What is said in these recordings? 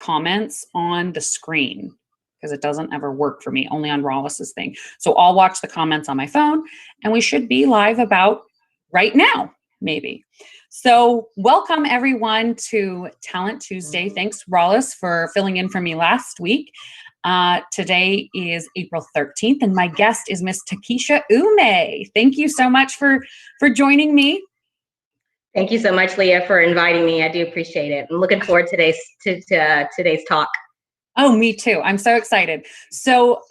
comments on the screen because it doesn't ever work for me, only on Rollis's thing. So I'll watch the comments on my phone, and we should be live about right now, maybe. So welcome everyone to Talent Tuesday. Thanks, Rollis, for filling in for me last week. Today is April 13th, and my guest is Miss Takisa Umeh. Thank you so much for joining me. Thank you so much, Leah, for inviting me. I do appreciate it. I'm looking forward to today's talk. Oh, me too. I'm so excited. So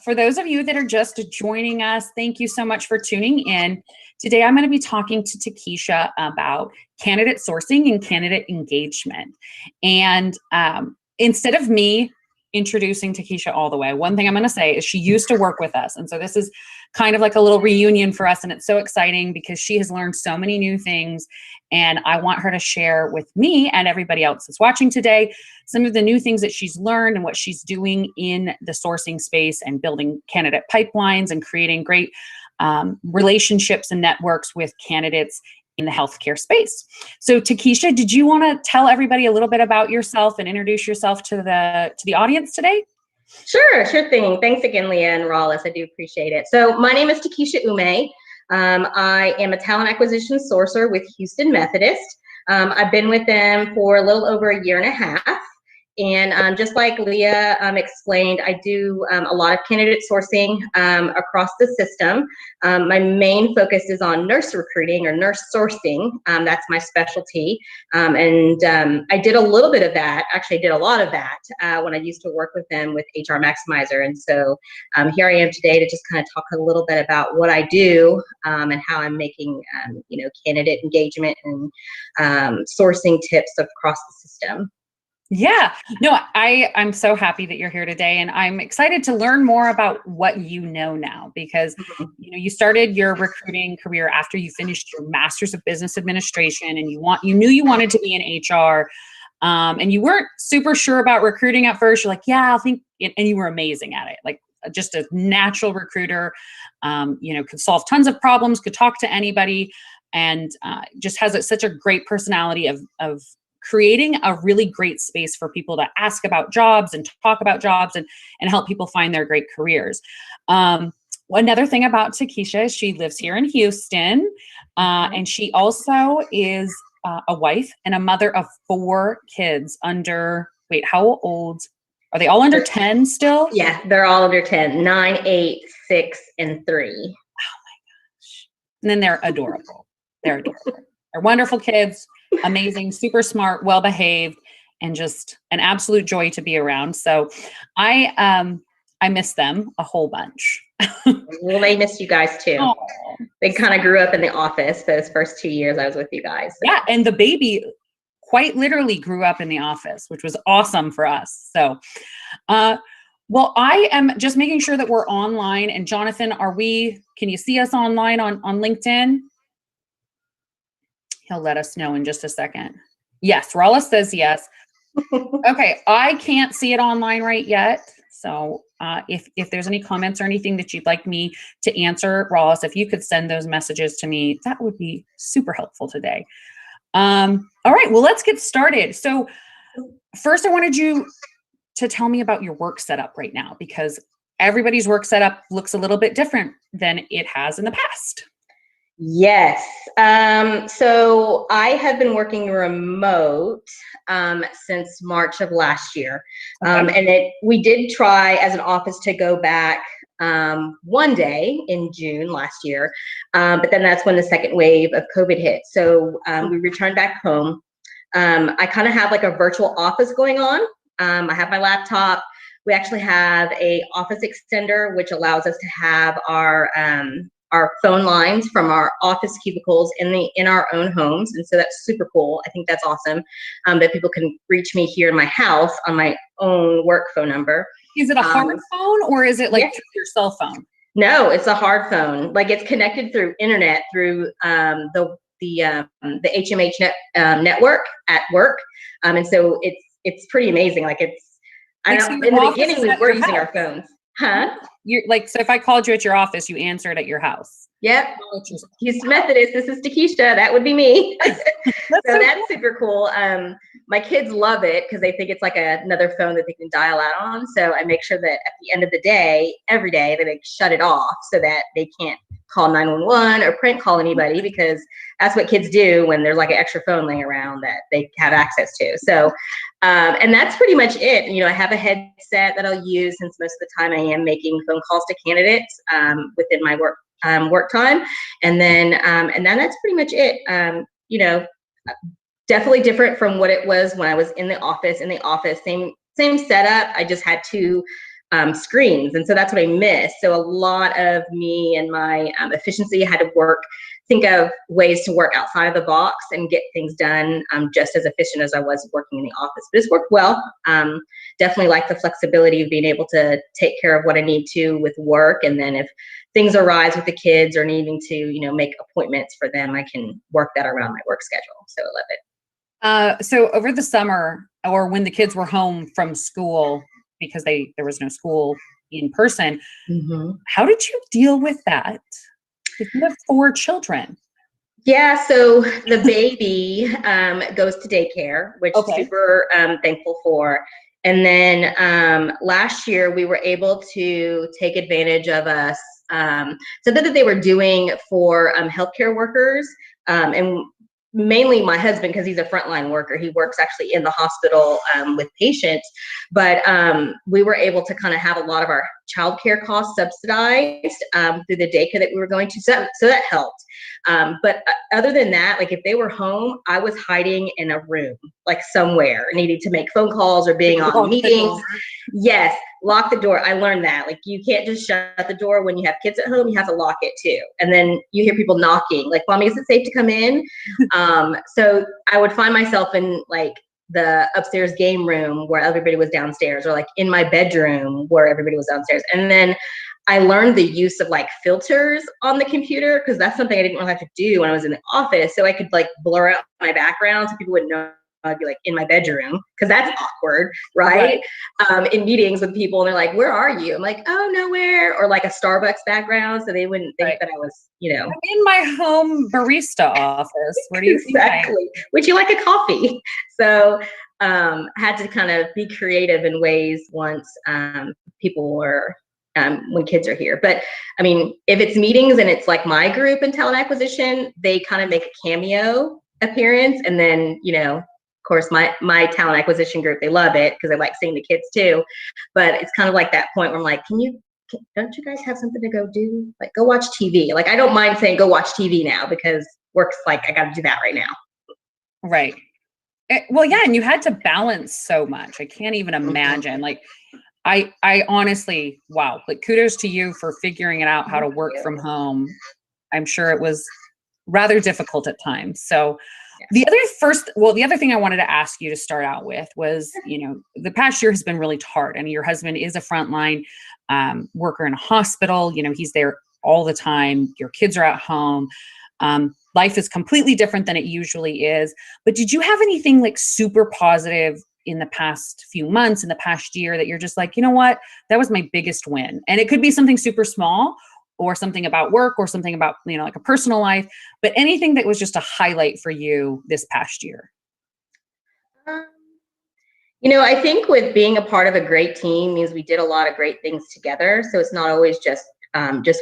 for those of you that are just joining us, thank you so much for tuning in. Today, I'm going to be talking to Takisa about candidate sourcing and candidate engagement. And instead of me introducing Takisa all the way, one thing I'm going to say is she used to work with us. And so this is kind of like a little reunion for us. And it's so exciting because she has learned so many new things. And I want her to share with me and everybody else that's watching today some of the new things that she's learned and what she's doing in the sourcing space and building candidate pipelines and creating great relationships and networks with candidates in the healthcare space. So Takisa, did you want to tell everybody a little bit about yourself and introduce yourself to the audience today? Sure thing. Thanks again, Leah and Rollis. I do appreciate it. So my name is Takisa Umeh. I am a talent acquisition sourcer with Houston Methodist. I've been with them for a little over a year and a half. And just like Leah explained, I do a lot of candidate sourcing across the system. My main focus is on nurse recruiting or nurse sourcing. That's my specialty. And I did a little bit of that, actually I did a lot of that when I used to work with them with HR Maximizer. And so here I am today to just kind of talk a little bit about what I do and how I'm making candidate engagement and sourcing tips across the system. Yeah, no, I'm so happy that you're here today, and I'm excited to learn more about what you know now because you started your recruiting career after you finished your Master's of Business Administration, and you knew you wanted to be in HR, and you weren't super sure about recruiting at first. You're like, yeah, I think, and you were amazing at it, like just a natural recruiter. Could solve tons of problems, could talk to anybody, and just has such a great personality of creating a really great space for people to ask about jobs and talk about jobs and help people find their great careers. Another thing about Takisa is she lives here in Houston, and she also is a wife and a mother of 4 kids under, wait, how old? Are they all under 10 still? Yeah, they're all under 10, 9, 8, 6, and 3. Oh my gosh. And then they're adorable. They're adorable. They're wonderful kids. Amazing, super smart, well-behaved, and just an absolute joy to be around. So I miss them a whole bunch. Well, they miss you guys too. Aww. They kind of grew up in the office those first 2 years I was with you guys. So. Yeah, and the baby quite literally grew up in the office, which was awesome for us. So, well, I am just making sure that we're online. And Jonathan, can you see us online on LinkedIn? He'll let us know in just a second. Yes, Rollis says yes. Okay, I can't see it online right yet. So if there's any comments or anything that you'd like me to answer, Rollis, if you could send those messages to me, that would be super helpful today. All right, well, let's get started. So first, I wanted you to tell me about your work setup right now, because everybody's work setup looks a little bit different than it has in the past. Yes. So I have been working remote since March of last year. Okay. And we did try as an office to go back one day in June last year. But then that's when the second wave of COVID hit. So we returned back home. I kind of have like a virtual office going on. I have my laptop. We actually have a office extender, which allows us to have our phone lines from our office cubicles in our own homes. And so that's super cool. I think that's awesome that people can reach me here in my house on my own work phone number. Is it a hard phone or is it like your cell phone? No, it's a hard phone. Like it's connected through internet through the HMH network at work. And so it's pretty amazing. Like in the beginning we were using our phones. Huh? You're like, so if I called you at your office, you answered at your house. Yep. Houston Methodist. This is Takisha. That would be me. So that's super cool. My kids love it because they think it's like another phone that they can dial out on. So I make sure that at the end of the day, every day, that they shut it off so that they can't call 911 or prank call anybody, because that's what kids do when there's like an extra phone laying around that they have access to. So, and that's pretty much it. You know, I have a headset that I'll use, since most of the time I am making phone calls to candidates within my work time. And then that's pretty much it. You know, definitely different from what it was when I was in the office. Same setup. I just had two screens, and so that's what I missed. So a lot of me and my efficiency had to think of ways to work outside of the box and get things done just as efficient as I was working in the office. But it's worked well. Definitely like the flexibility of being able to take care of what I need to with work, and then if things arise with the kids or needing to, you know, make appointments for them, I can work that around my work schedule. So I love it. So over the summer, or when the kids were home from school, because there was no school in person, how did you deal with that? If you have 4 children. Yeah, so the baby goes to daycare, which I'm super thankful for. And then last year we were able to take advantage of something that they were doing for healthcare workers, and mainly my husband, because he's a frontline worker. He works actually in the hospital with patients, but we were able to kind of have a lot of our childcare costs subsidized through the daycare that we were going to. So that helped. But other than that, like if they were home, I was hiding in a room, like somewhere, needing to make phone calls or being on meetings. Yes, lock the door. I learned that. Like you can't just shut the door when you have kids at home. You have to lock it too. And then you hear people knocking, like, "Mommy, is it safe to come in?" So I would find myself in like the upstairs game room where everybody was downstairs, or like in my bedroom where everybody was downstairs. And then I learned the use of like filters on the computer, because that's something I didn't really have to do when I was in the office. So I could like blur out my background so people wouldn't know I'd be like in my bedroom, because that's awkward, right? In meetings with people, and they're like, "Where are you?" I'm like, "Oh, nowhere," or like a Starbucks background, so they wouldn't think that I was, you know, I'm in my home barista office. Where do you exactly? Would you like a coffee? So had to kind of be creative in ways once people were when kids are here. But I mean, if it's meetings and it's like my group in talent acquisition, they kind of make a cameo appearance, and then, you know, of course, my talent acquisition group, they love it because they like seeing the kids too. But it's kind of like that point where I'm like, don't you guys have something to go do? Like, go watch TV. Like, I don't mind saying go watch TV now, because work's like, I got to do that right now. Right. Well, yeah, and you had to balance so much. I can't even imagine. Like, I honestly, wow, like kudos to you for figuring it out how to work from home. I'm sure it was rather difficult at times. So the other thing I wanted to ask you to start out with was, you know, the past year has been really hard. I mean, your husband is a frontline worker in a hospital. You know, he's there all the time. Your kids are at home. Life is completely different than it usually is. But did you have anything like super positive in the past few months, in the past year, that you're just like, you know what, that was my biggest win? And it could be something super small, or something about work, or something about, you know, like a personal life, but anything that was just a highlight for you this past year. You know, I think with being a part of a great team means we did a lot of great things together. So it's not always just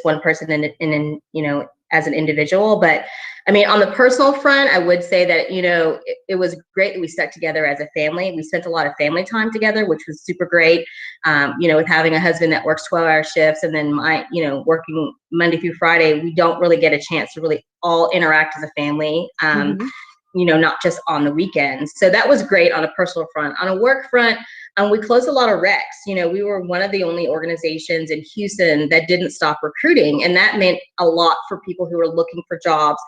one person in you know, as an individual. But I mean, on the personal front, I would say that, you know, it was great that we stuck together as a family. We spent a lot of family time together, which was super great. You know, with having a husband that works 12-hour shifts, and then you know, working Monday through Friday, we don't really get a chance to really all interact as a family. You know, not just on the weekends. So that was great on a personal front. On a work front, we closed a lot of recs. You know, we were one of the only organizations in Houston that didn't stop recruiting. And that meant a lot for people who were looking for jobs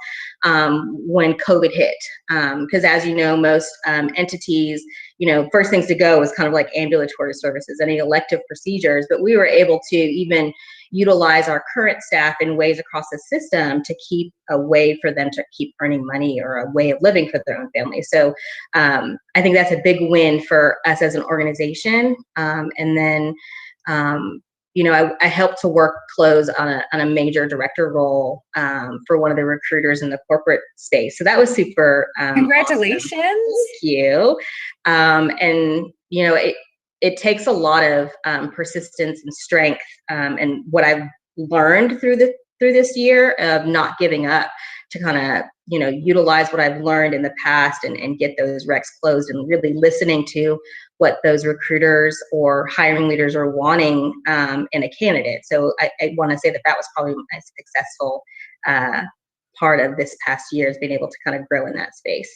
when COVID hit. Because as you know, most entities, you know, first things to go was kind of like ambulatory services, any elective procedures. But we were able to even utilize our current staff in ways across the system to keep a way for them to keep earning money, or a way of living for their own family. So I think that's a big win for us as an organization. And then, I helped to work close on a major director role for one of the recruiters in the corporate space. So that was super congratulations. Awesome. Thank you. And it takes a lot of persistence and strength, and what I've learned through this year of not giving up to kind of utilize what I've learned in the past and get those recs closed, and really listening to what those recruiters or hiring leaders are wanting in a candidate. So I want to say that was probably my successful part of this past year, is being able to kind of grow in that space.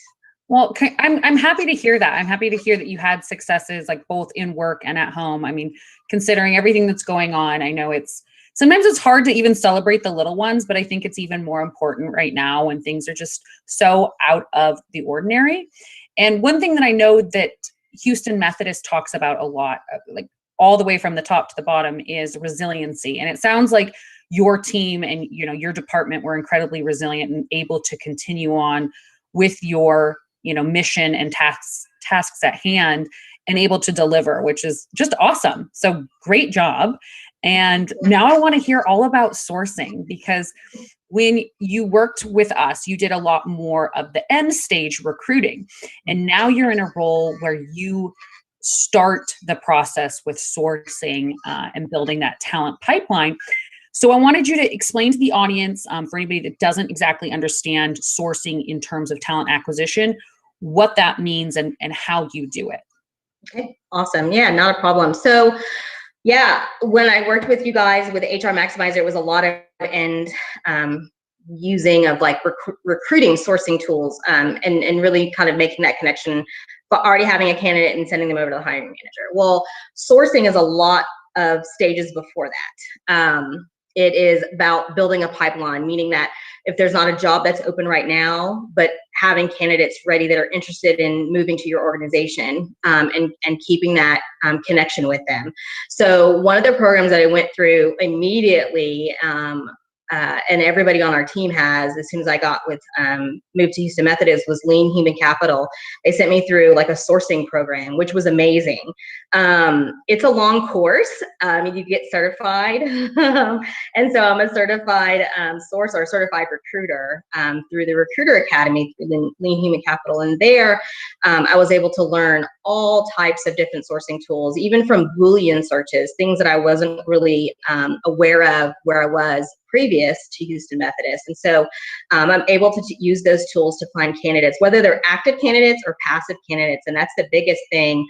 Well, I'm happy to hear that. I'm happy to hear that you had successes, like both in work and at home. I mean, considering everything that's going on, I know sometimes it's hard to even celebrate the little ones, but I think it's even more important right now when things are just so out of the ordinary. And one thing that I know that Houston Methodist talks about a lot, like all the way from the top to the bottom, is resiliency. And it sounds like your team and your department were incredibly resilient and able to continue on with your mission and tasks at hand, and able to deliver, which is just awesome. So great job. And now I want to hear all about sourcing, because when you worked with us, you did a lot more of the end stage recruiting. And now you're in a role where you start the process with sourcing and building that talent pipeline. So I wanted you to explain to the audience, for anybody that doesn't exactly understand sourcing in terms of talent acquisition, what that means and how you do it. Okay, awesome. Yeah, not a problem. So yeah, when I worked with you guys with HR Maximizer, it was a lot of using of like recruiting sourcing tools, and really kind of making that connection, but already having a candidate and sending them over to the hiring manager. Well, sourcing is a lot of stages before that. It is about building a pipeline, meaning that if there's not a job that's open right now, but having candidates ready that are interested in moving to your organization, and keeping that connection with them. So one of the programs that I went through immediately, and everybody on our team has, as soon as I moved to Houston Methodist, was Lean Human Capital. They sent me through like a sourcing program, which was amazing. It's a long course. You get certified. And so I'm a certified sourcer, or certified recruiter through the Recruiter Academy, through the Lean Human Capital. And there I was able to learn all types of different sourcing tools, even from Boolean searches, things that I wasn't really aware of where I was previous to Houston Methodist. And so I'm able to use those tools to find candidates, whether they're active candidates or passive candidates. And that's the biggest thing,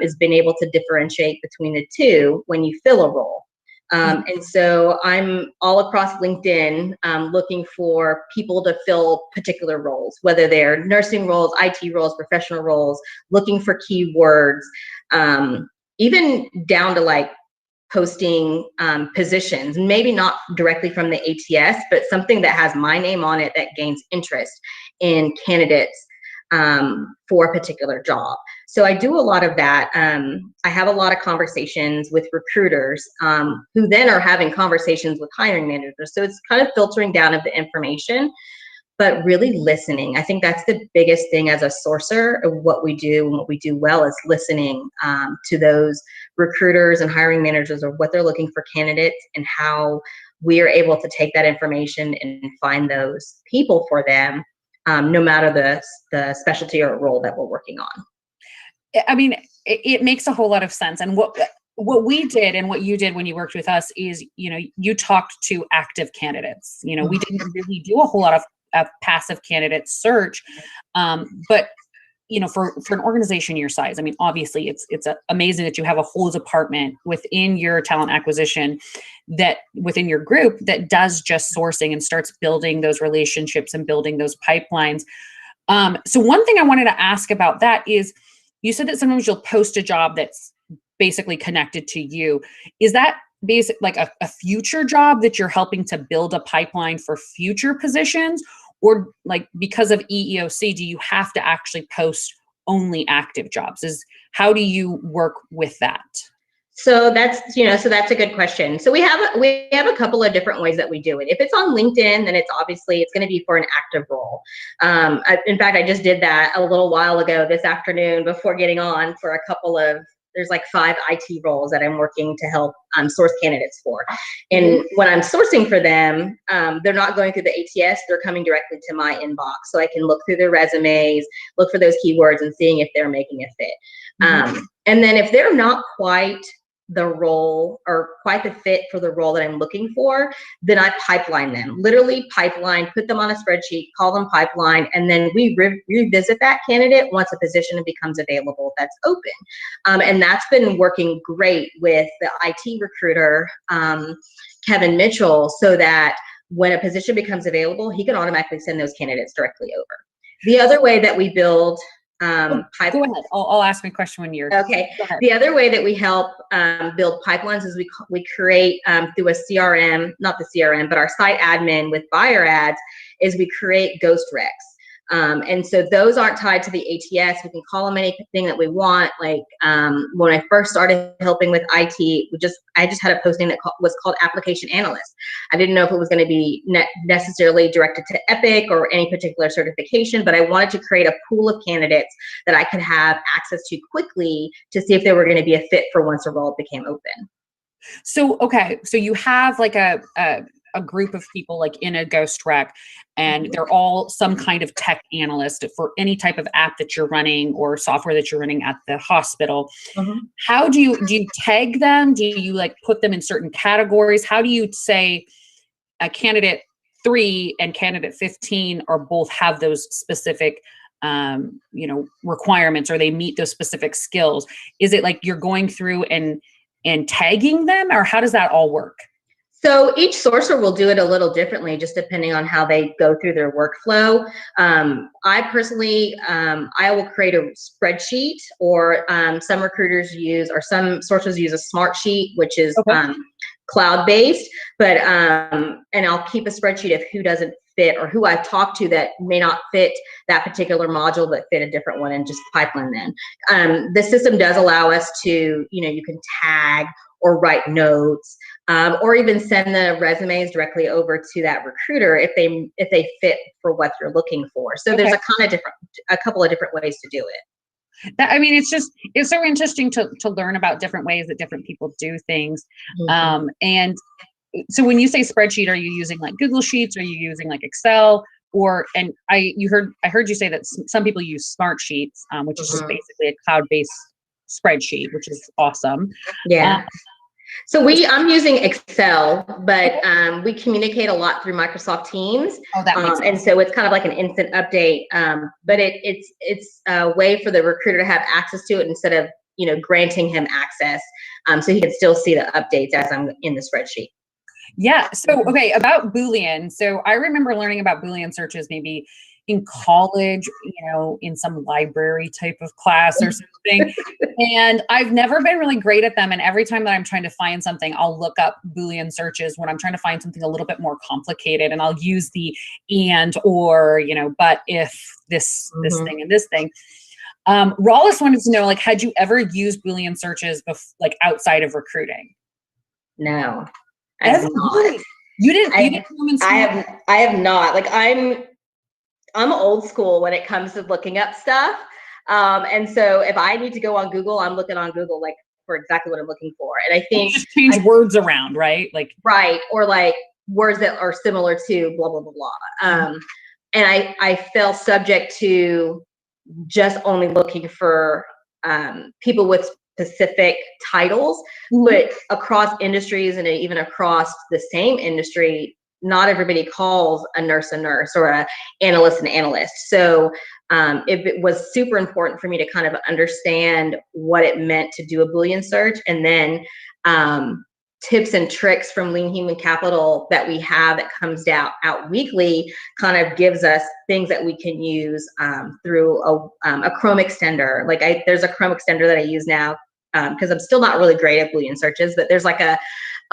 is being able to differentiate between the two when you fill a role. And so I'm all across LinkedIn looking for people to fill particular roles, whether they're nursing roles, IT roles, professional roles, looking for keywords, even down to like posting positions, maybe not directly from the ATS, but something that has my name on it that gains interest in candidates for a particular job. So I do a lot of that. I have a lot of conversations with recruiters who then are having conversations with hiring managers. So it's kind of filtering down of the information, but really listening. I think that's the biggest thing as a sourcer of what we do, and what we do well is listening to those recruiters and hiring managers of what they're looking for candidates, and how we are able to take that information and find those people for them, no matter the specialty or role that we're working on. I mean, it makes a whole lot of sense. And what we did and what you did when you worked with us is, you talked to active candidates. We didn't really do a whole lot of passive candidate search, but for an organization your size, I mean, obviously it's amazing that you have a whole department within your talent acquisition, that within your group, that does just sourcing and starts building those relationships and building those pipelines. So one thing I wanted to ask about that is, you said that sometimes you'll post a job that's basically connected to you. Is that like a future job that you're helping to build a pipeline for future positions? Or like, because of EEOC, do you have to actually post only active jobs? How do you work with that? So that's a good question. So we have a couple of different ways that we do it. If it's on LinkedIn, then it's going to be for an active role. In fact, I just did that a little while ago this afternoon before getting on, for a couple of there's like 5 IT roles that I'm working to help source candidates for. And when I'm sourcing for them, they're not going through the ATS, they're coming directly to my inbox. So I can look through their resumes, look for those keywords and seeing if they're making a fit. And then if they're not quite the role or quite the fit for the role that I'm looking for, then I pipeline them, literally pipeline, put them on a spreadsheet, call them pipeline, and then we revisit that candidate once a position becomes available that's open. And that's been working great with the IT recruiter, Kevin Mitchell, so that when a position becomes available, he can automatically send those candidates directly over. The other way that we build go ahead. I'll ask my question when you're okay. The other way that we help build pipelines is we create through a CRM, not the CRM, but our site admin with buyer ads, is we create ghost recs. And so those aren't tied to the ATS. We can call them anything that we want. Like when I first started helping with IT, I just had a posting that was called Application Analyst. I didn't know if it was going to be necessarily directed to Epic or any particular certification, but I wanted to create a pool of candidates that I could have access to quickly to see if they were going to be a fit for once a role became open. So, okay. So you have like a group of people like in a ghost rec, and they're all some kind of tech analyst for any type of app that you're running or software that you're running at the hospital. How do you tag them? Do you like put them in certain categories? How do you say a candidate 3 and candidate 15 are both have those specific requirements, or they meet those specific skills? Is it like you're going through and tagging them, or how does that all work? So each sourcer will do it a little differently, just depending on how they go through their workflow. I personally, I will create a spreadsheet, or some recruiters use, or some sources use a smart sheet, which is cloud-based, but, and I'll keep a spreadsheet of who doesn't fit or who I've talked to that may not fit that particular module, but fit a different one, and just pipeline them. The system does allow us to, you can tag or write notes, or even send the resumes directly over to that recruiter if they fit for what you're looking for. So there's a couple of different ways to do it. It's so interesting to learn about different ways that different people do things. And so when you say spreadsheet, are you using like Google Sheets? Are you using like Excel? I heard you say that some people use Smart Sheets, which is just basically a cloud-based spreadsheet, which is awesome. Yeah. So I'm using Excel, but we communicate a lot through Microsoft Teams. Oh, that makes sense. And so it's kind of like an instant update, but it's a way for the recruiter to have access to it instead of granting him access, so he can still see the updates as I'm in the spreadsheet. Yeah. So, okay, about Boolean. So I remember learning about Boolean searches maybe in college, in some library type of class or something. And I've never been really great at them. And every time that I'm trying to find something, I'll look up Boolean searches when I'm trying to find something a little bit more complicated. And I'll use the and, or, but if this thing and this thing. Rawlis wanted to know, like, had you ever used Boolean searches like outside of recruiting? No, I have not. You didn't I have not. Like, I'm old school when it comes to looking up stuff. And so if I need to go on Google, I'm looking on Google like for exactly what I'm looking for. And I think just change words around, right? Like or like words that are similar to blah blah blah blah. And I fell subject to just only looking for people with specific titles, but across industries and even across the same industry, not everybody calls a nurse or an analyst an analyst. So it was super important for me to kind of understand what it meant to do a Boolean search, and then tips and tricks from Lean Human Capital that we have that comes out weekly kind of gives us things that we can use through a Chrome extender. Like there's a Chrome extender that I use now because I'm still not really great at Boolean searches, but there's like a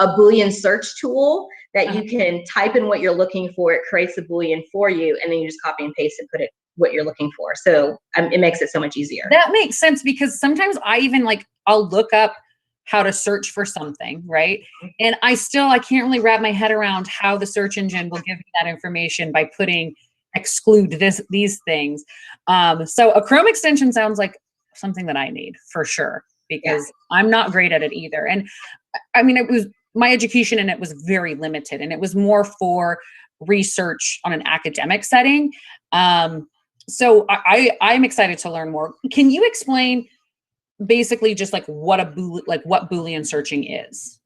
Boolean search tool that you can type in what you're looking for. It creates a Boolean for you, and then you just copy and paste and put it what you're looking for. So it makes it so much easier. That makes sense, because sometimes I even I'll look up how to search for something, right? And I can't really wrap my head around how the search engine will give me that information by putting exclude these things. So a Chrome extension sounds like something that I need for sure. because I'm not great at it either. And I mean, it was my education and it was very limited, and it was more for research on an academic setting. So I'm excited to learn more. Can you explain basically just like what what Boolean searching is?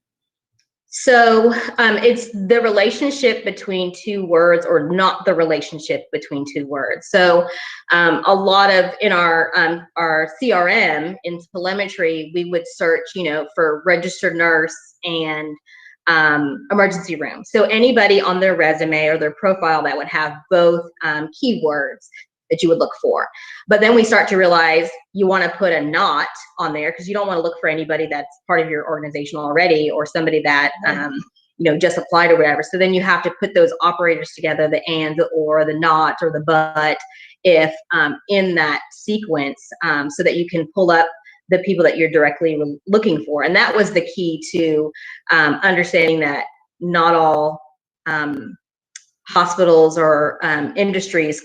So it's the relationship between two words, or not the relationship between two words. So a lot of in our CRM in telemetry, we would search, for registered nurse and emergency room. So anybody on their resume or their profile that would have both keywords that you would look for. But then we start to realize you want to put a not on there because you don't want to look for anybody that's part of your organization already, or somebody that just applied or whatever. So then you have to put those operators together, the and, the or, the not, or the but, if in that sequence, so that you can pull up the people that you're directly looking for. And that was the key to understanding that not all hospitals or industries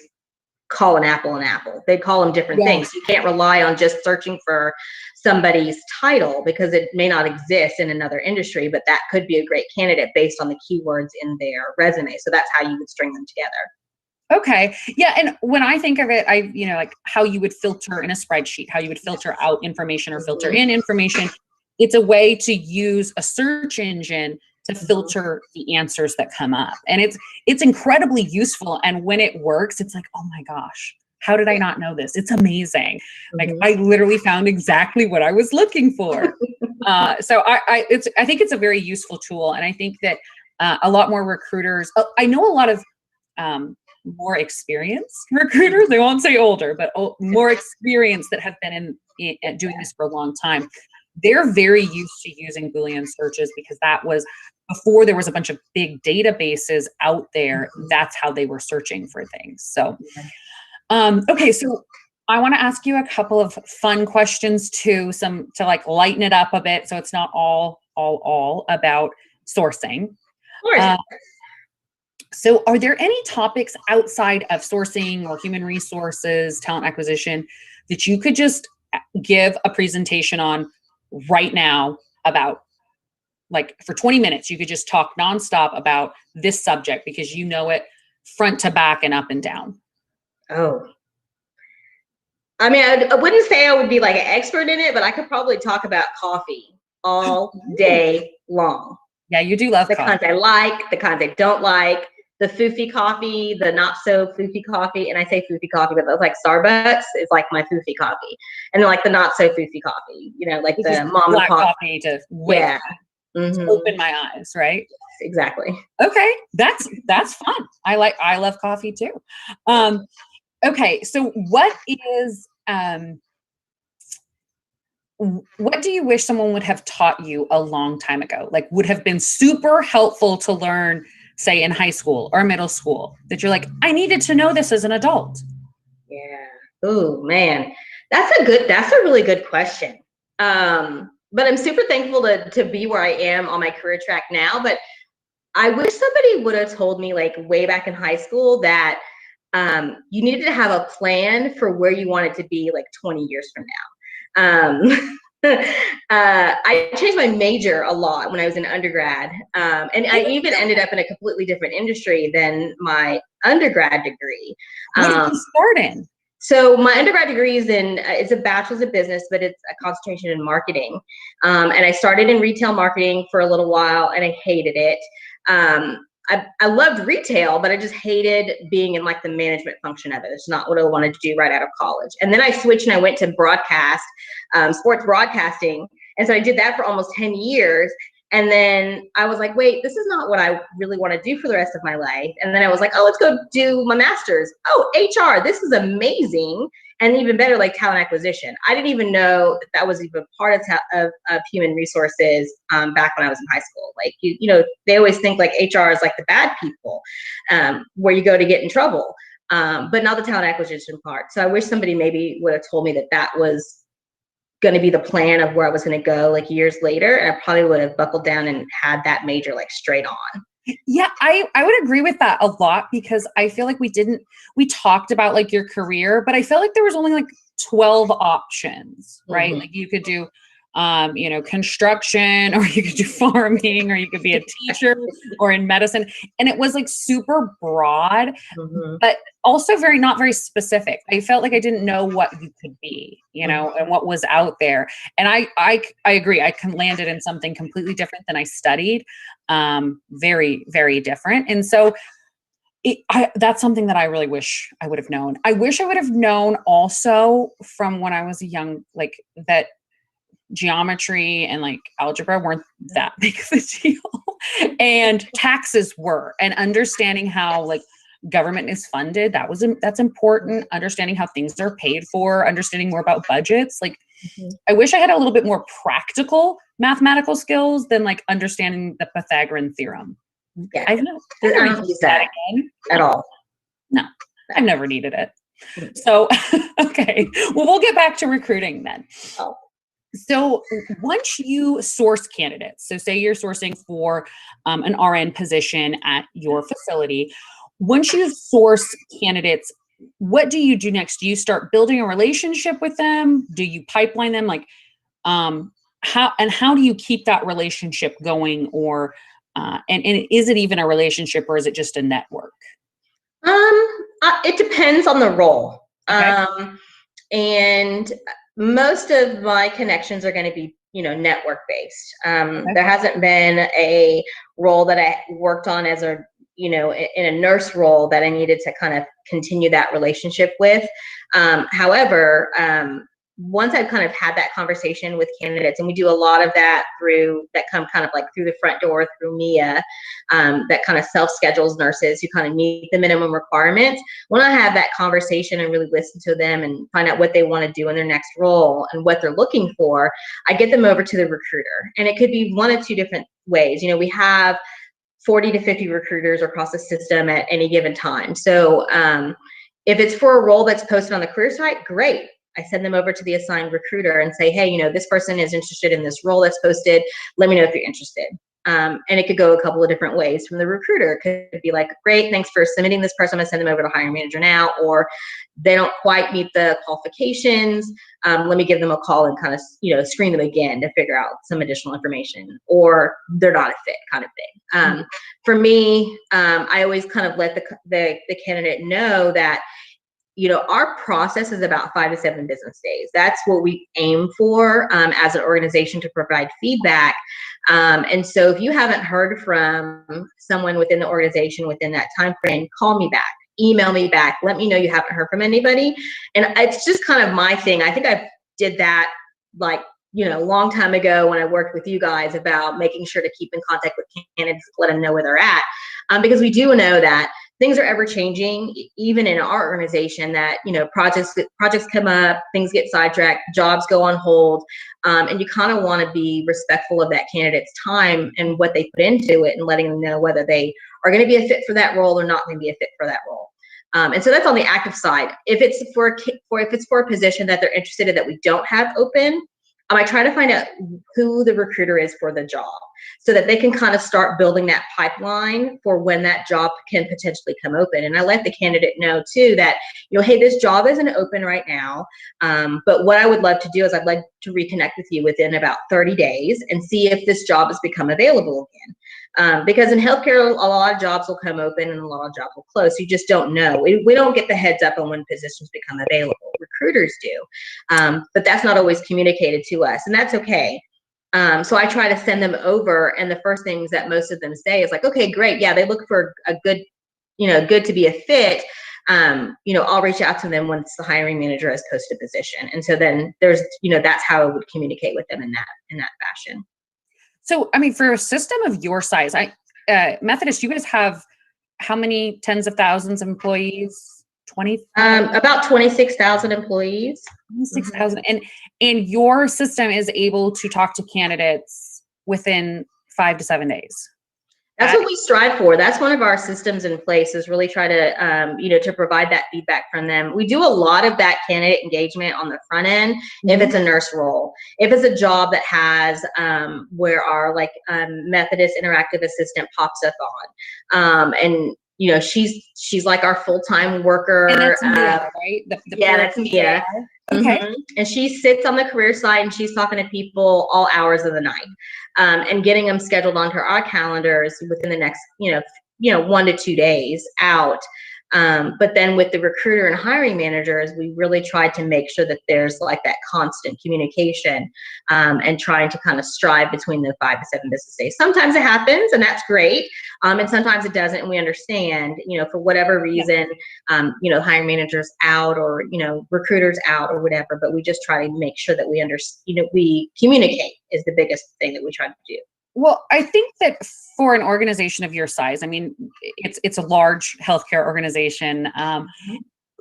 call an apple an apple. They call them different things. You can't rely on just searching for somebody's title, because it may not exist in another industry, but that could be a great candidate based on the keywords in their resume. So that's how you would string them together. Okay. Yeah. And when I think of it, like how you would filter in a spreadsheet, how you would filter out information or filter in information. It's a way to use a search engine to filter the answers that come up. And it's incredibly useful. And when it works, it's like, oh my gosh, how did I not know this? It's amazing. Like I literally found exactly what I was looking for. So I think it's a very useful tool. And I think that a lot more recruiters, I know a lot of more experienced recruiters, I won't say older, but more experienced, that have been in doing this for a long time. They're very used to using Boolean searches, because that was before there was a bunch of big databases out there. That's how they were searching for things. So, okay. So I want to ask you a couple of fun questions too, to like lighten it up a bit. So it's not all about sourcing. So are there any topics outside of sourcing or human resources, talent acquisition, that you could just give a presentation on right now about, like for 20 minutes, you could just talk nonstop about this subject because you know it front to back and up and down? Oh, I mean, I wouldn't say I would be like an expert in it, but I could probably talk about coffee all day long. Yeah, you do love the coffee. Kinds I like, the kinds I don't like, the foofy coffee, the not so foofy coffee. And I say foofy coffee, but that's like Starbucks is like my foofy coffee. And then like the not so foofy coffee, like this the mom and pop coffee to to open my eyes, right? Exactly. Okay, that's fun. I love coffee too. Okay, so what do you wish someone would have taught you a long time ago? Like would have been super helpful to learn, say in high school or middle school, that you're like, I needed to know this as an adult? Yeah. Oh man, that's a really good question. But I'm super thankful to be where I am on my career track now. But I wish somebody would have told me like way back in high school that you needed to have a plan for where you wanted to be like 20 years from now. I changed my major a lot when I was in undergrad. And I even ended up in a completely different industry than my undergrad degree. What did you start in? So my undergrad degree is it's a bachelor's of business, but it's a concentration in marketing. And I started in retail marketing for a little while and I hated it. I loved retail, but I just hated being in like the management function of it. It's not what I wanted to do right out of college. And then I switched and I went to broadcast, sports broadcasting. And so I did that for almost 10 years. And then I was like, wait, this is not what I really want to do for the rest of my life. And then I was like, oh, let's go do my master's. Oh, HR, this is amazing. And even better, like talent acquisition. I didn't even know that was even part of human resources back when I was in high school. Like, they always think like HR is like the bad people where you go to get in trouble, but not the talent acquisition part. So I wish somebody maybe would have told me that was going to be the plan of where I was going to go like years later. And I probably would have buckled down and had that major like straight on. Yeah, I would agree with that a lot, because I feel like we talked about like your career, but I felt like there was only like 12 options, right? Like you could do you know, construction, or you could do farming, or you could be a teacher or in medicine. And it was like super broad, but also not very specific. I felt like I didn't know what you could be, you know, and what was out there. And I agree. I landed in something completely different than I studied. Very, very different. And so that's something that I really wish I would have known. I wish I would have known also from when I was young, like that geometry and like algebra weren't that big of a deal, and taxes were, and understanding how like government is funded, that's important. Understanding how things are paid for, understanding more about budgets. Like I wish I had a little bit more practical mathematical skills than like understanding the Pythagorean theorem. Yeah, I don't use that again at all. No, I've never needed it. So, okay. Well, we'll get back to recruiting then. Oh. So once you source candidates, so say you're sourcing for an RN position at your facility, once you've sourced candidates, what do you do next? Do you start building a relationship with them? Do you pipeline them? Like, how do you keep that relationship going, or and is it even a relationship, or is it just a network? It depends on the role. Okay. And most of my connections are going to be, you know, network based. There hasn't been a role that I worked on as a, you know, in a nurse role that I needed to kind of continue that relationship with. However, once I've kind of had that conversation with candidates, and we do a lot of that come kind of like through the front door through Leah, that kind of self-schedules nurses who kind of meet the minimum requirements. When I have that conversation and really listen to them and find out what they want to do in their next role and what they're looking for, I get them over to the recruiter. And it could be one of two different ways. You know, we have 40 to 50 recruiters across the system at any given time. So if it's for a role that's posted on the career site, great. I send them over to the assigned recruiter and say, hey, you know, this person is interested in this role that's posted. Let me know if you're interested. And it could go a couple of different ways from the recruiter. It could be like, great, thanks for submitting this person. I'm gonna send them over to hiring manager now. Or they don't quite meet the qualifications. Let me give them a call and kind of, you know, screen them again to figure out some additional information, or they're not a fit kind of thing. For me, I always kind of let the candidate know that, you know, our process is about 5 to 7 business days. That's what we aim for as an organization, to provide feedback. And so if you haven't heard from someone within the organization within that time frame, call me back, email me back, let me know you haven't heard from anybody. And it's just kind of my thing. I think I did that like, you know, a long time ago when I worked with you guys about making sure to keep in contact with candidates, let them know where they're at. Because we do know that things are ever changing, even in our organization, that, you know, projects come up, things get sidetracked, jobs go on hold. And you kind of want to be respectful of that candidate's time and what they put into it, and letting them know whether they are going to be a fit for that role or not going to be a fit for that role. And so that's on the active side. If it's for a position that they're interested in that we don't have open, I try to find out who the recruiter is for the job, so that they can kind of start building that pipeline for when that job can potentially come open. And I let the candidate know too that, you know, hey, this job isn't open right now, but what I would love to do is I'd like to reconnect with you within about 30 days and see if this job has become available again. Because in healthcare, a lot of jobs will come open and a lot of jobs will close. So you just don't know. We don't get the heads up on when positions become available. Recruiters do, but that's not always communicated to us, and that's okay. So I try to send them over, and the first things that most of them say is like, okay, great, yeah, they look for a good, you know, good to be a fit. You know, I'll reach out to them once the hiring manager has posted a position. And so then there's, you know, that's how I would communicate with them in that fashion. So, I mean, for a system of your size, Methodist, you guys have how many tens of thousands of employees? 20? About 26,000 employees. 26,000. And your system is able to talk to candidates within 5 to 7 days. That's what we strive for. That's one of our systems in place, is really try to, you know, to provide that feedback from them. We do a lot of that candidate engagement on the front end, if it's a nurse role. If it's a job that has, where our like Methodist interactive assistant pops up on, and you know, she's like our full-time worker. And that's Leah, right? Yeah, that's Leah. Okay. And she sits on the career side and she's talking to people all hours of the night, and getting them scheduled onto our calendars within the next, 1 to 2 days out. But then with the recruiter and hiring managers, we really tried to make sure that there's like that constant communication, and trying to kind of strive between the 5 to 7 business days. Sometimes it happens and that's great. And sometimes it doesn't. And we understand, for whatever reason, hiring managers out, or, recruiters out or whatever, but we just try to make sure that we understand, we communicate is the biggest thing that we try to do. Well, I think that for an organization of your size, I mean, it's a large healthcare organization,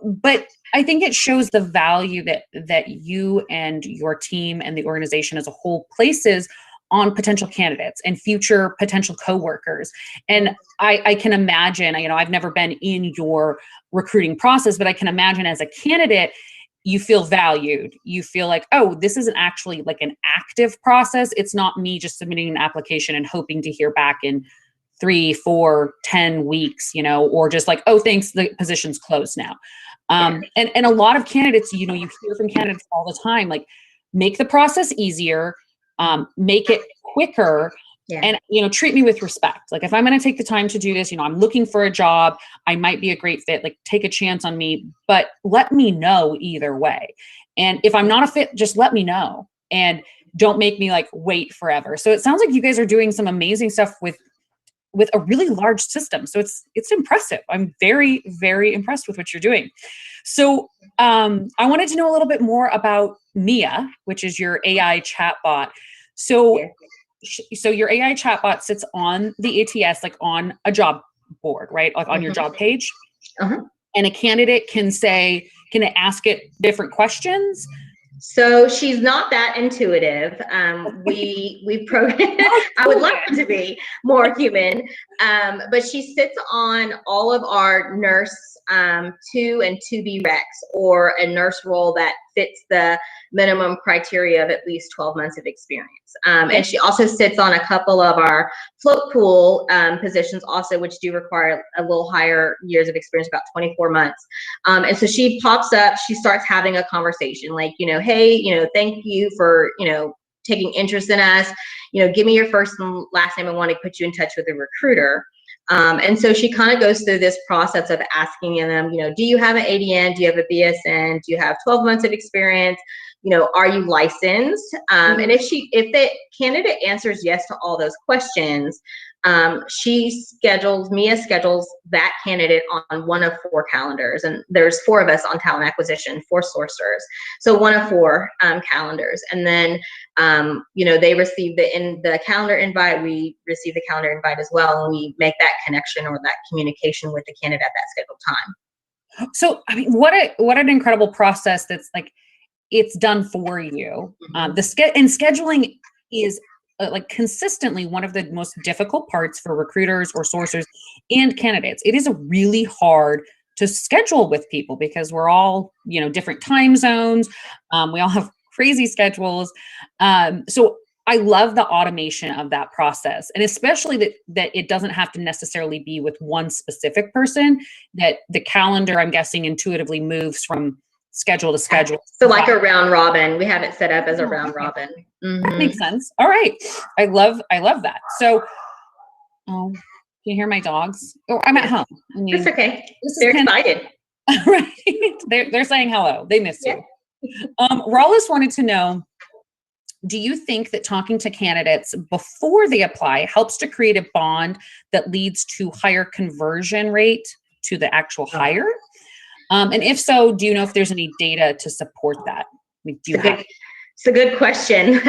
but I think it shows the value that you and your team and the organization as a whole places on potential candidates and future potential coworkers. And I can imagine, I've never been in your recruiting process, but I can imagine as a candidate, you feel valued. You feel like, oh, this isn't actually like an active process. It's not me just submitting an application and hoping to hear back in 3, 4, 10 weeks, or just like, oh, thanks, the position's closed now. And a lot of candidates, you hear from candidates all the time, like, make the process easier, make it quicker. Yeah. And, treat me with respect. Like, if I'm going to take the time to do this, I'm looking for a job, I might be a great fit, like, take a chance on me, but let me know either way. And if I'm not a fit, just let me know, and don't make me like wait forever. So it sounds like you guys are doing some amazing stuff with a really large system. So it's impressive. I'm very, very impressed with what you're doing. So I wanted to know a little bit more about Mia, which is your AI chatbot. So your AI chatbot sits on the ATS, like on a job board, right? Like on your job page. And a candidate can ask it different questions. So she's not that intuitive. We programmed. I would love her to be more human, but she sits on all of our nurse 2 and 2B recs, or a nurse role that fits the minimum criteria of at least 12 months of experience. And she also sits on a couple of our float pool positions also, which do require a little higher years of experience, about 24 months. And so she pops up, she starts having a conversation like, hey, thank you for, taking interest in us. Give me your first and last name. I want to put you in touch with a recruiter. And so she kind of goes through this process of asking them, do you have an ADN? Do you have a BSN? Do you have 12 months of experience? Are you licensed? And if the candidate answers yes to all those questions, Mia schedules that candidate on one of 4 calendars. And there's 4 of us on talent acquisition, 4 sourcers. So one of 4 calendars. And then, they receive the calendar invite, we receive the calendar invite as well. And we make that connection or that communication with the candidate at that scheduled time. So, I mean, what an incredible process that's like, it's done for you. Scheduling is like consistently one of the most difficult parts for recruiters or sourcers and candidates. It is really hard to schedule with people because we're all, different time zones. We all have crazy schedules. So I love the automation of that process, and especially that it doesn't have to necessarily be with one specific person, that the calendar, I'm guessing, intuitively moves from schedule to schedule. So like a round robin. We have it set up as a round robin. That makes sense. All right. I love that. So, can you hear my dogs? Oh, I'm at home. That's okay. They're excited. Right. They're saying hello. They miss you. Rawlis wanted to know, do you think that talking to candidates before they apply helps to create a bond that leads to higher conversion rate to the actual hire? And if so, do you know if there's any data to support that? It's a good question.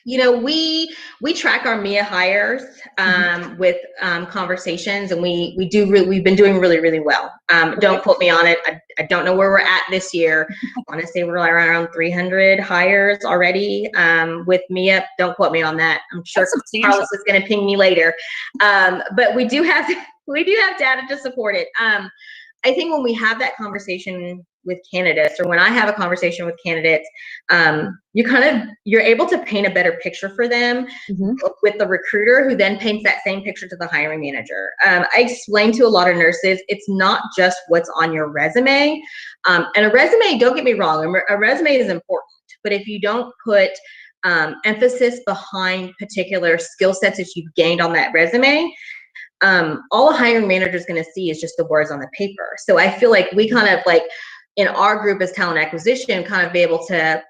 We track our Mia hires with conversations, and we've been doing really, really well. Don't quote me on it. I don't know where we're at this year. I want to say we're around 300 hires already with Mia. Don't quote me on that. I'm sure Carlos is going to ping me later. But we do have data to support it. I think when we have that conversation candidates, or when I have a conversation with candidates, you're able to paint a better picture for them with the recruiter, who then paints that same picture to the hiring manager. I explain to a lot of nurses, it's not just what's on your resume. And a resume, don't get me wrong, a resume is important, but if you don't put emphasis behind particular skill sets that you've gained on that resume, all a hiring manager is going to see is just the words on the paper. So I feel like we kind of like in our group as talent acquisition kind of be able to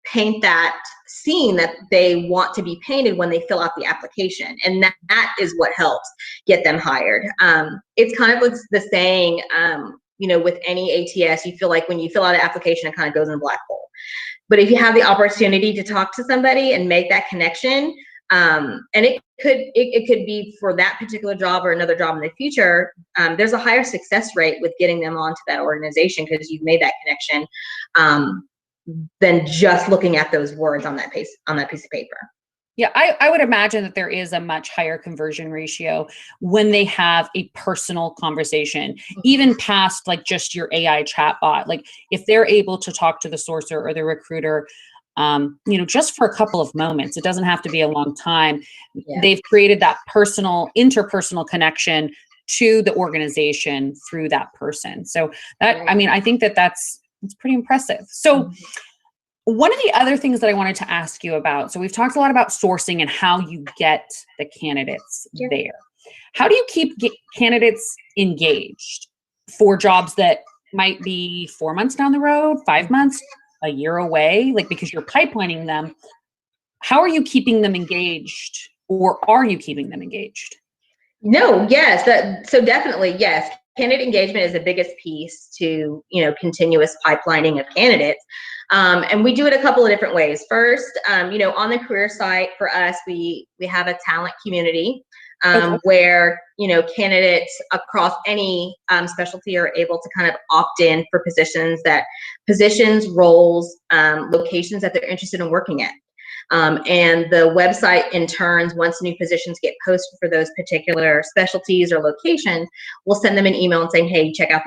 paint that scene that they want to be painted when they fill out the application. And that is what helps get them hired. It's kind of like the saying, with any ATS, you feel like when you fill out an application, it kind of goes in a black hole. But if you have the opportunity to talk to somebody and make that connection, and it could be for that particular job or another job in the future, there's a higher success rate with getting them onto that organization because you've made that connection, than just looking at those words on that piece of paper. Yeah, I would imagine that there is a much higher conversion ratio when they have a personal conversation, even past like just your AI chatbot. Like if they're able to talk to the sourcer or the recruiter, just for a couple of moments, it doesn't have to be a long time. Yeah. They've created that interpersonal connection to the organization through that person. So that, I think that's pretty impressive. So one of the other things that I wanted to ask you about, so we've talked a lot about sourcing and how you get the candidates there. How do you keep candidates engaged for jobs that might be 4 months down the road, 5 months, a year away, like because you're pipelining them? How are you keeping them engaged, or are you keeping them engaged? No, yes. So definitely, yes. Candidate engagement is the biggest piece to, continuous pipelining of candidates. And we do it a couple of different ways. First, on the career site for us, we have a talent community where, candidates across any specialty are able to kind of opt in for positions, roles, locations that they're interested in working at. And the website in turns, once new positions get posted for those particular specialties or locations, we'll send them an email and saying, hey, check out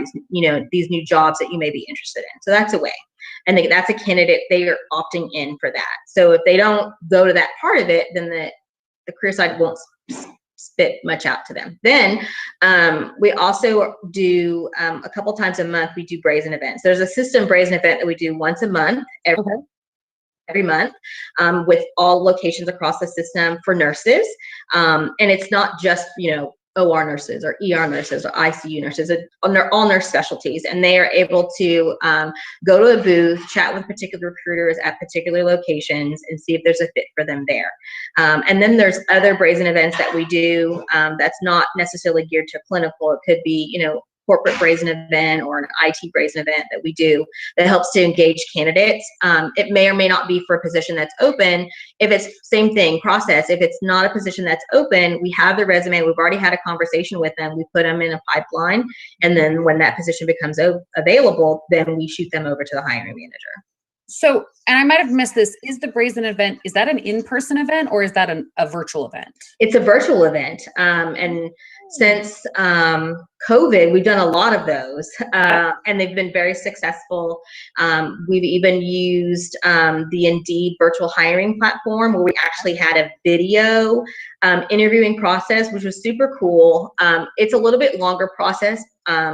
these new jobs that you may be interested in. So that's a way. And that's a candidate, they are opting in for that. So if they don't go to that part of it, then the career site won't spit much out to them. Then we also do a couple times a month, we do brazen events. There's a system brazen event that we do once a month, every month, with all locations across the system for nurses. And it's not just, OR nurses or ER nurses or ICU nurses, they're all nurse specialties, and they are able to go to a booth, chat with particular recruiters at particular locations and see if there's a fit for them there. And then there's other brazen events that we do that's not necessarily geared to clinical. It could be, corporate brazen event or an IT brazen event that we do that helps to engage candidates. It may or may not be for a position that's open. If it's same thing process, if it's not a position that's open, we have the resume, we've already had a conversation with them, we put them in a pipeline, and then when that position becomes available, then we shoot them over to the hiring manager. So, and I might have missed this, is the brazen event, is that an in-person event or is that a virtual event? It's a virtual event. And since COVID, we've done a lot of those, and they've been very successful. We've even used the Indeed virtual hiring platform, where we actually had a video interviewing process, which was super cool. It's a little bit longer process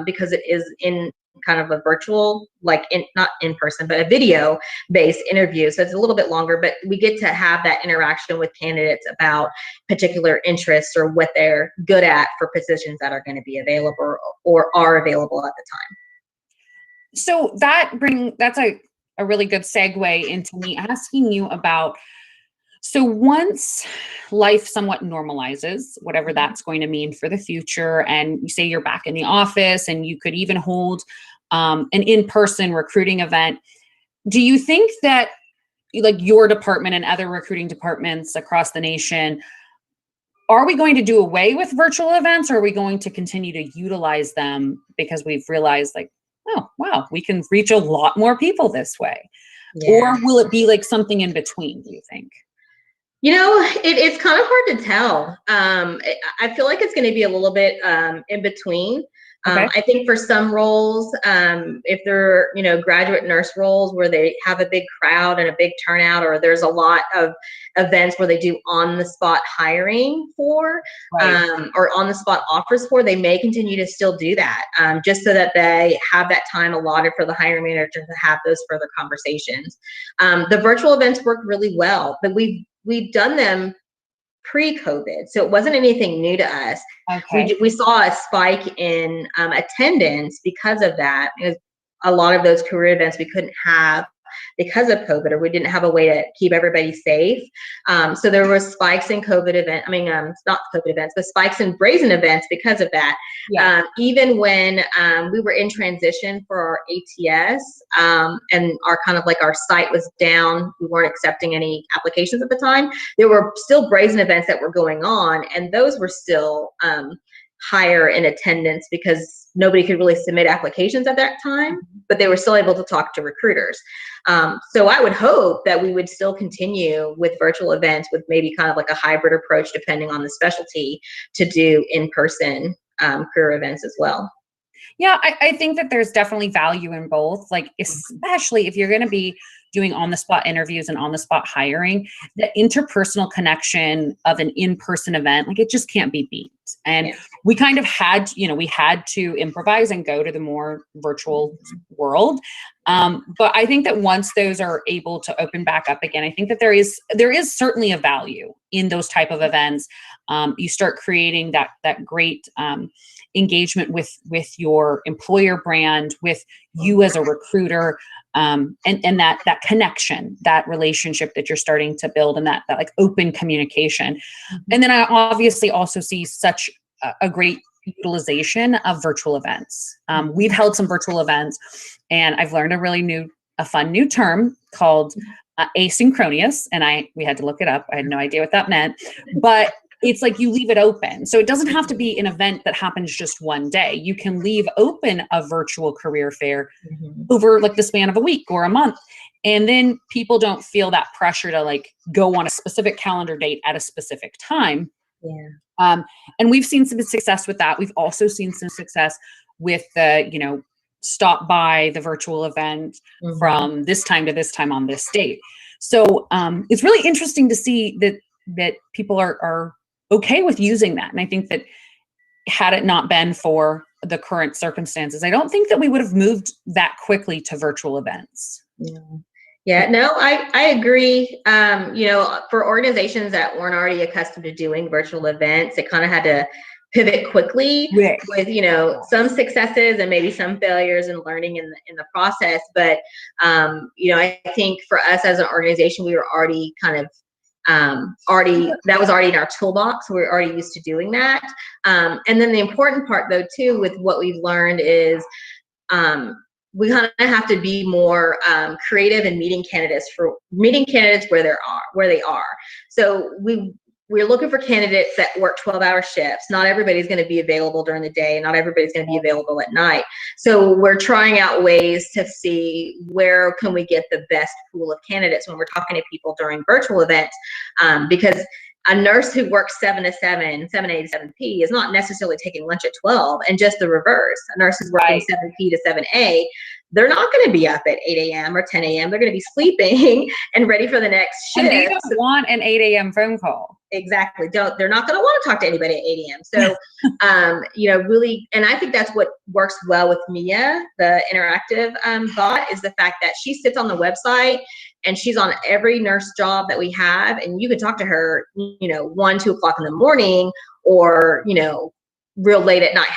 because it is in kind of a virtual, not in person, but a video based interview. So it's a little bit longer, but we get to have that interaction with candidates about particular interests or what they're good at for positions that are going to be available or are available at the time. So that's a really good segue into me asking you about, so once life somewhat normalizes, whatever that's going to mean for the future, and you say you're back in the office and you could even hold an in-person recruiting event, do you think that your department and other recruiting departments across the nation, are we going to do away with virtual events, or are we going to continue to utilize them because we've realized oh, wow, we can reach a lot more people this way? Yeah. Or will it be something in between, do you think? It's kind of hard to tell. I feel like it's going to be a little bit in between. Okay. I think for some roles, if they're, graduate nurse roles where they have a big crowd and a big turnout, or there's a lot of events where they do on the spot hiring for, Right. or on the spot offers for, they may continue to still do that, just so that they have that time allotted for the hiring manager to have those further conversations. The virtual events work really well, but we've done them pre-COVID, so it wasn't anything new to us. Okay. We saw a spike in attendance because of that, because a lot of those career events we couldn't have because of COVID, or we didn't have a way to keep everybody safe. So there were spikes in COVID event. I mean, not COVID events, but spikes in brazen events because of that. Yeah. Even when we were in transition for our ATS, and our kind of like our site was down, we weren't accepting any applications at the time. There were still brazen events that were going on, and those were still higher in attendance because nobody could really submit applications at that time, but they were still able to talk to recruiters. So I would hope that we would still continue with virtual events with maybe kind of like a hybrid approach, depending on the specialty, to do in-person career events as well. Yeah, I think that there's definitely value in both, like especially if you're going to be doing on-the-spot interviews and on-the-spot hiring, the interpersonal connection of an in-person event, like it just can't be beat. And we kind of had, we had to improvise and go to the more virtual world. But I think that once those are able to open back up again, I think that there is certainly a value in those type of events. You start creating that great engagement with your employer brand, with you as a recruiter, and that connection, that relationship that you're starting to build, and that like open communication. And then I obviously also see such a great utilization of virtual events. We've held some virtual events, and I've learned a fun new term called asynchronous, and we had to look it up. I had no idea what that meant, but it's like you leave it open. So it doesn't have to be an event that happens just one day. You can leave open a virtual career fair over like the span of a week or a month. And then people don't feel that pressure to like go on a specific calendar date at a specific time. Yeah. And we've seen some success with that. We've also seen some success with the, stop by the virtual event from this time to this time on this date. So it's really interesting to see that people are okay with using that. And I think that had it not been for the current circumstances, I don't think that we would have moved that quickly to virtual events. Yeah, no, I agree. For organizations that weren't already accustomed to doing virtual events, it kind of had to pivot quickly with, some successes and maybe some failures and learning in the process. But, I think for us as an organization, we were already kind of that was already in our toolbox. We were already used to doing that. And then the important part though, too, with what we've learned is we kind of have to be more creative in meeting candidates where they are. So we're looking for candidates that work 12-hour shifts. Not everybody's going to be available during the day. Not everybody's going to be available at night. So we're trying out ways to see where can we get the best pool of candidates when we're talking to people during virtual events, because a nurse who works 7 to 7, 7A to 7P is not necessarily taking lunch at 12, and just the reverse. A nurse who's working 7P to 7A, they're not going to be up at 8 a.m. or 10 a.m. They're going to be sleeping and ready for the next shift. And they don't want an 8 a.m. phone call. Exactly. They're not going to want to talk to anybody at 8 a.m. So, really, and I think that's what works well with Mia, the interactive bot, is the fact that she sits on the website and she's on every nurse job that we have, and you can talk to her, 1, 2 o'clock in the morning, or, real late at night,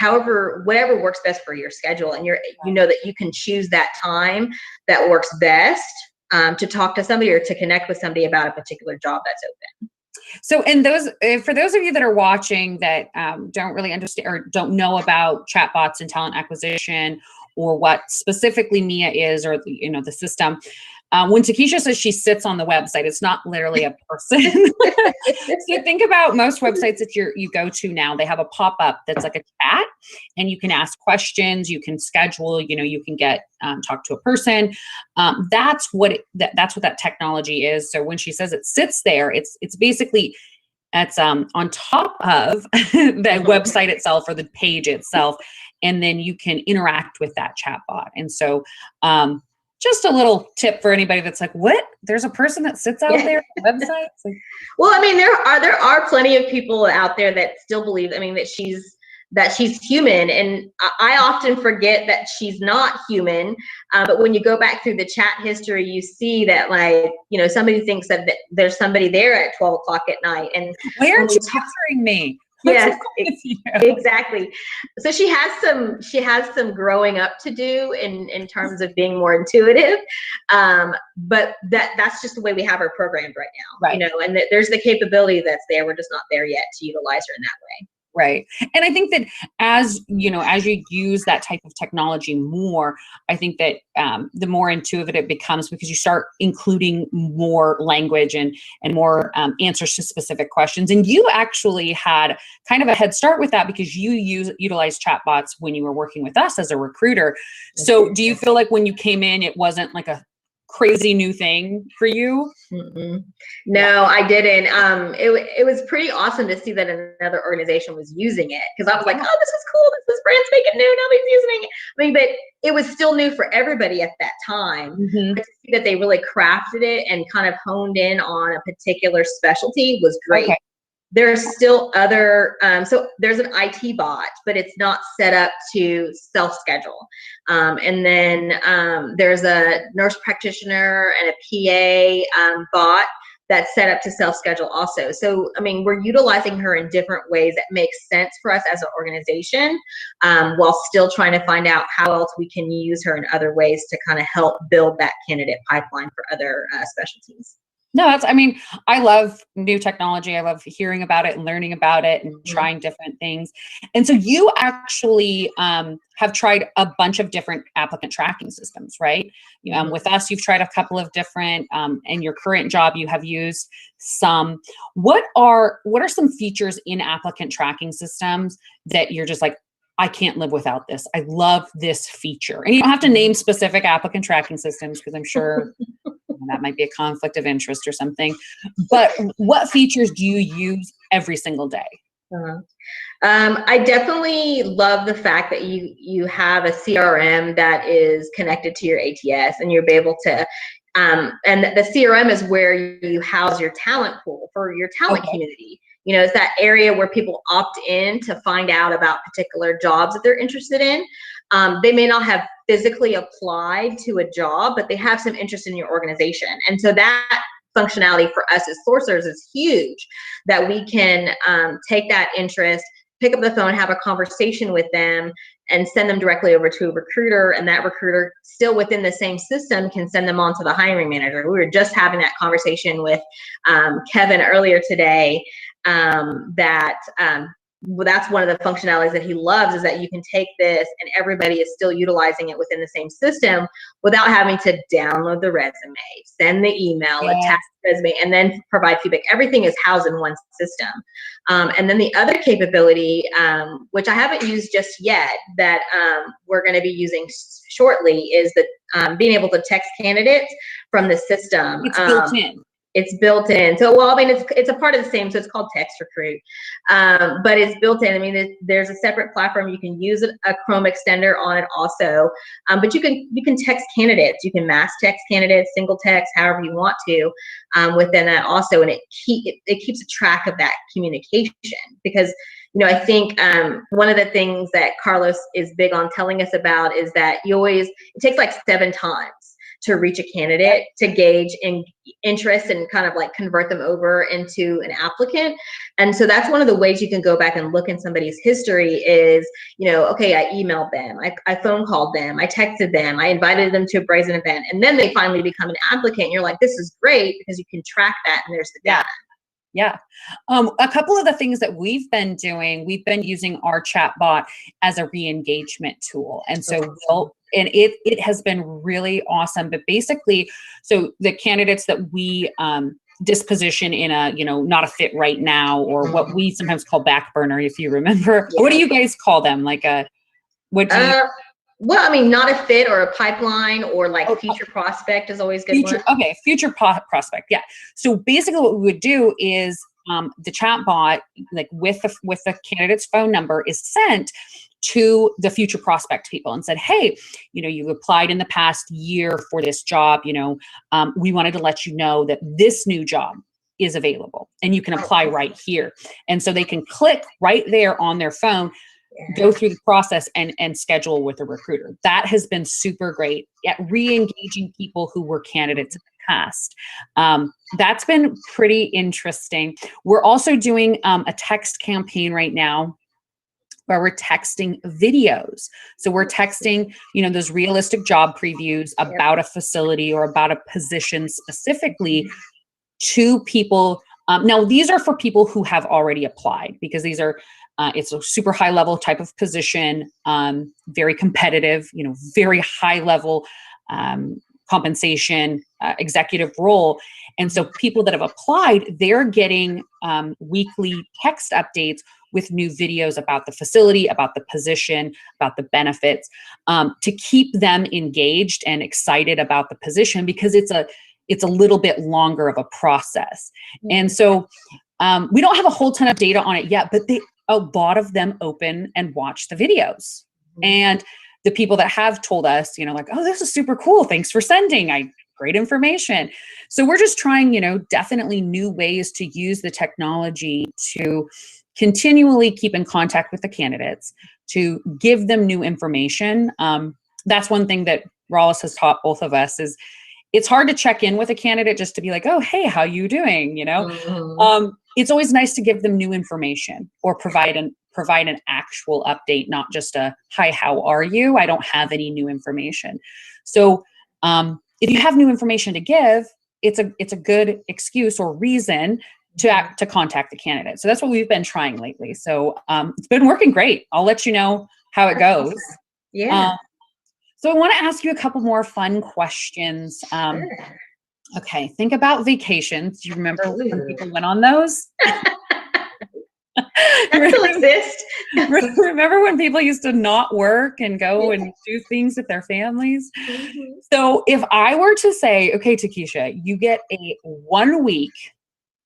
whatever works best for your schedule. And that you can choose that time that works best to talk to somebody or to connect with somebody about a particular job that's open. So, for those of you that are watching that don't really understand or don't know about chatbots and talent acquisition, or what specifically Mia is, or the system, when Takisa says she sits on the website, it's not literally a person. So think about most websites that you go to now. They have a pop-up that's like a chat, and you can ask questions, you can schedule, you can get talk to a person. That's what that technology is. So when she says it sits there, it's basically on top of the website itself or the page itself. and then you can interact with that chatbot. And so just a little tip for anybody that's like, what? There's a person that sits out there on the website? Like, well, I mean, there are plenty of people out there that still believe, I mean, that she's human, and I often forget that she's not human. But when you go back through the chat history, you see that, like, you know, somebody thinks that there's somebody there at 12 o'clock at night. And why aren't you answering me? Yes, exactly. So she has some growing up to do in terms of being more intuitive. But that's just the way we have her programmed right now. Right. You know, and there's the capability that's there. We're just not there yet to utilize her in that way. Right. And I think that as you use that type of technology more, I think that the more intuitive it becomes, because you start including more language and more answers to specific questions. And you actually had kind of a head start with that because you utilized chatbots when you were working with us as a recruiter. So do you feel like when you came in, it wasn't like a crazy new thing for you? No, I didn't. It was pretty awesome to see that another organization was using it, because I was like, oh, this is cool. This brand's making new. Nobody's using it. I mean, but it was still new for everybody at that time. But to see that they really crafted it and kind of honed in on a particular specialty was great. Okay. There's still other, so there's an IT bot, but it's not set up to self-schedule. And then there's a nurse practitioner and a PA bot that's set up to self-schedule also. So, I mean, we're utilizing her in different ways that make sense for us as an organization, while still trying to find out how else we can use her in other ways to kind of help build that candidate pipeline for other specialties. No, I love new technology. I love hearing about it and learning about it and trying different things. And so you actually have tried a bunch of different applicant tracking systems, right? With us, you've tried a couple of different, and your current job, you have used some. What are some features in applicant tracking systems that you're just like, I can't live without this. I love this feature. And you don't have to name specific applicant tracking systems, because I'm sure that might be a conflict of interest or something. But what features do you use every single day? I definitely love the fact that you have a CRM that is connected to your ATS, and you'll be able to, and the CRM is where you house your talent pool for your talent community. You know, it's that area where people opt in to find out about particular jobs that they're interested in. They may not have physically applied to a job, but they have some interest in your organization. And so that functionality for us as sourcers is huge, that we can take that interest, pick up the phone, have a conversation with them, and send them directly over to a recruiter. And that recruiter, still within the same system, can send them on to the hiring manager. We were just having that conversation with Kevin earlier today, that's one of the functionalities that he loves, is that you can take this and everybody is still utilizing it within the same system without having to download the resume, send the email, attach the resume, and then provide feedback. Everything is housed in one system. And then the other capability, which I haven't used just yet, that we're going to be using shortly, is the being able to text candidates from the system. It's built in. It's built in. So, well, I mean, it's a part of the same, so it's called Text Recruit, but it's built in. I mean, there's a separate platform. You can use a Chrome extender on it also, but you can text candidates. You can mass text candidates, single text, however you want to, within that also, and it keeps a track of that communication, because, you know, I think one of the things that Carlos is big on telling us about is that it takes like 7 times to reach a candidate to gauge interest and kind of like convert them over into an applicant. And so that's one of the ways you can go back and look in somebody's history is, you know, okay, I emailed them, I phone called them, I texted them, I invited them to a brazen event, and then they finally become an applicant. You're like, this is great, because you can track that and there's the data. Yeah. A couple of the things that we've been doing, we've been using our chatbot as a re-engagement tool. And so it has been really awesome. But basically, so the candidates that we disposition in a, you know, not a fit right now, or what we sometimes call back burner, if you remember. What do you guys call them? Like what do you? Well, I mean, not a fit or a pipeline, or like future prospect is always good. Future prospect. Yeah. So basically what we would do is the chat bot, like with the candidate's phone number, is sent to the future prospect people and said, hey, you applied in the past year for this job. We wanted to let you know that this new job is available and you can apply right here. And so they can click right there on their phone, go through the process and schedule with a recruiter. That has been super great at re-engaging people who were candidates in the past. That's been pretty interesting. We're also doing a text campaign right now where we're texting videos. So we're texting, those realistic job previews about a facility or about a position specifically to people. Now, these are for people who have already applied, because these are it's a super high level type of position, very competitive, very high level compensation, executive role. And so people that have applied, they're getting weekly text updates with new videos about the facility, about the position, about the benefits, to keep them engaged and excited about the position, because it's a little bit longer of a process. And so we don't have a whole ton of data on it yet, but a lot of them open and watch the videos. And the people that have told us, like, oh, this is super cool. Thanks for sending. Great information. So we're just trying, definitely new ways to use the technology to continually keep in contact with the candidates, to give them new information. That's one thing that Rawls has taught both of us is it's hard to check in with a candidate just to be like, oh, hey, how you doing? It's always nice to give them new information or provide an actual update, not just a, hi, how are you? I don't have any new information. So if you have new information to give, it's a good excuse or reason to contact the candidate. So that's what we've been trying lately. So it's been working great. I'll let you know how it goes. Yeah. So I want to ask you a couple more fun questions. Sure. Okay, think about vacations. Do you remember when people went on those? That still exists. Remember when people used to not work and go and do things with their families? So if I were to say, okay, Takisha, you get a 1 week,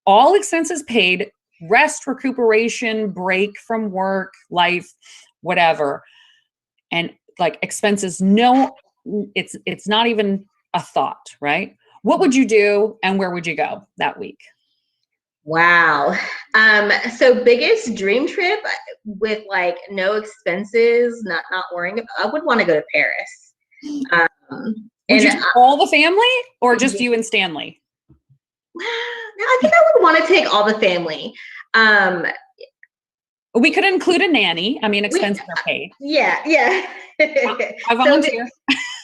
all expenses paid, rest, recuperation, break from work, life, whatever, and like expenses, no, it's not even a thought, right? What would you do and where would you go that week? Wow. So biggest dream trip with like no expenses, not worrying about, I would want to go to Paris. Would you take all the family or just you and Stanley? No, I think I would want to take all the family. We could include a nanny. I mean, expenses are paid. Yeah. I volunteer.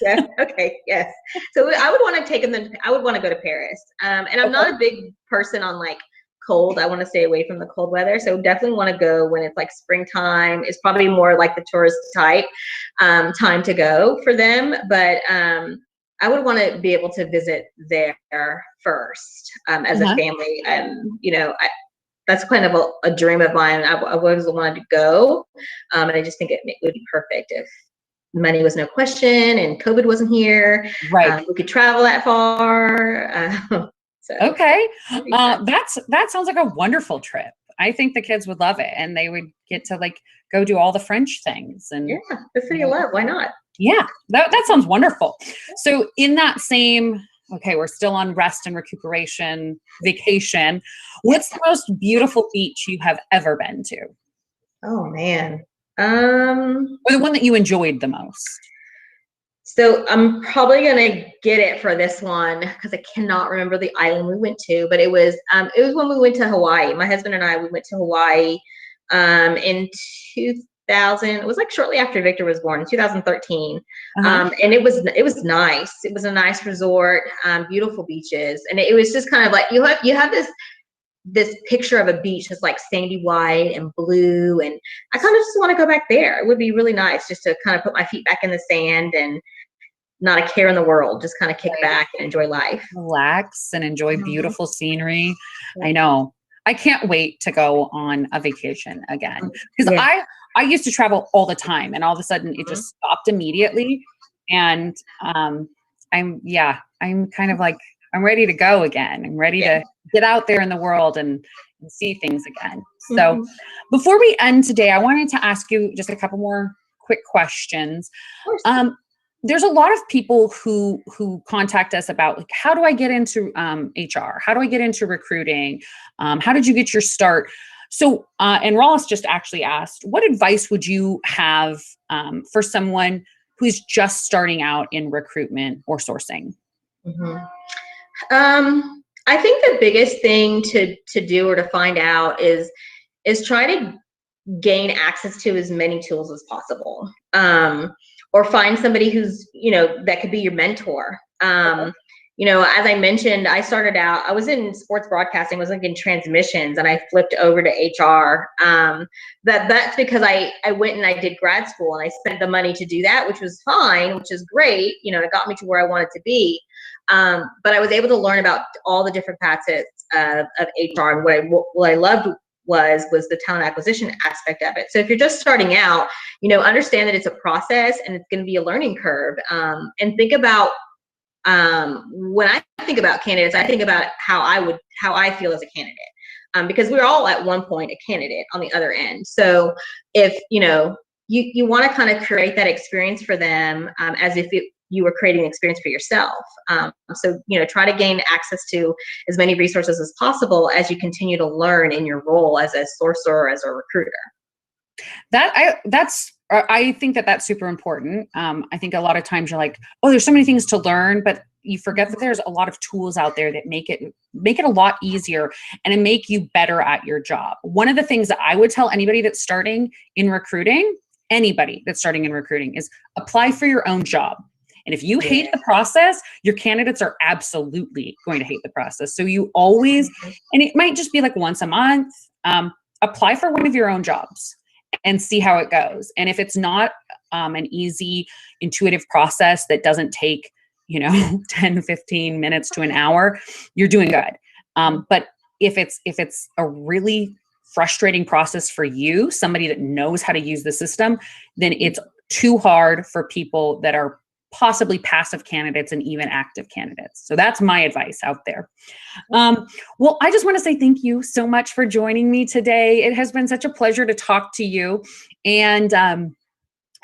Yeah. Okay. Yes. So I would want to take them. I would want to go to Paris. And I'm not a big person on like cold. I want to stay away from the cold weather. So definitely want to go when it's like springtime. It's probably more like the tourist type time to go for them. But I would want to be able to visit there first as a family. That's kind of a dream of mine. I always wanted to go. And I just think it would be perfect if money was no question and COVID wasn't here. Right. We could travel that far. Okay. That sounds like a wonderful trip. I think the kids would love it and they would get to like go do all the French things. And the city of love. Why not? Yeah, that sounds wonderful. So in that same, okay, we're still on rest and recuperation vacation. What's the most beautiful beach you have ever been to? Oh man. Or the one that you enjoyed the most? So I'm probably gonna get it for this one because I cannot remember the island we went to, but it was when we went to Hawaii. My husband and I, we went to Hawaii in 2000. It was like shortly after Victor was born in 2013. And it was nice. It was a nice resort, beautiful beaches, and it was just kind of like you have this picture of a beach that's like sandy white and blue, and I kind of just want to go back there. It would be really nice just to kind of put my feet back in the sand and not a care in the world, just kind of kick back and enjoy life. Relax and enjoy beautiful scenery. I know. I can't wait to go on a vacation again because I used to travel all the time and all of a sudden it just stopped immediately. And I'm kind of like, I'm ready to go again. I'm ready to get out there in the world and see things again. So before we end today, I wanted to ask you just a couple more quick questions. There's a lot of people who contact us about, like, how do I get into HR? How do I get into recruiting? How did you get your start? So, and Ross just actually asked, what advice would you have for someone who's just starting out in recruitment or sourcing? I think the biggest thing to do or to find out is try to gain access to as many tools as possible. Or find somebody who's, that could be your mentor. As I mentioned, I started out, I was in sports broadcasting, I was like in transmissions, and I flipped over to HR. That's because I went and I did grad school, and I spent the money to do that, which was fine, which is great. It got me to where I wanted to be. But I was able to learn about all the different facets of HR. And what I loved was the talent acquisition aspect of it. So if you're just starting out, understand that it's a process and it's going to be a learning curve. And think about, when I think about candidates, I think about how I feel as a candidate, because we're all at one point a candidate on the other end. So if, you want to kind of create that experience for them, as if you were creating an experience for yourself. So, try to gain access to as many resources as possible as you continue to learn in your role as a sourcer or as a recruiter. I think that's super important. I think a lot of times you're like, oh, there's so many things to learn, but you forget that there's a lot of tools out there that make it a lot easier and make you better at your job. One of the things that I would tell anybody that's starting in recruiting, is apply for your own job. And if you hate the process, your candidates are absolutely going to hate the process. So you always, and it might just be like once a month, apply for one of your own jobs and see how it goes. And if it's not an easy, intuitive process that doesn't take, 10, 15 minutes to an hour, you're doing good. But if it's a really frustrating process for you, somebody that knows how to use the system, then it's too hard for people that are possibly passive candidates and even active candidates. So that's my advice out there. Well, I just want to say thank you so much for joining me today. It has been such a pleasure to talk to you. And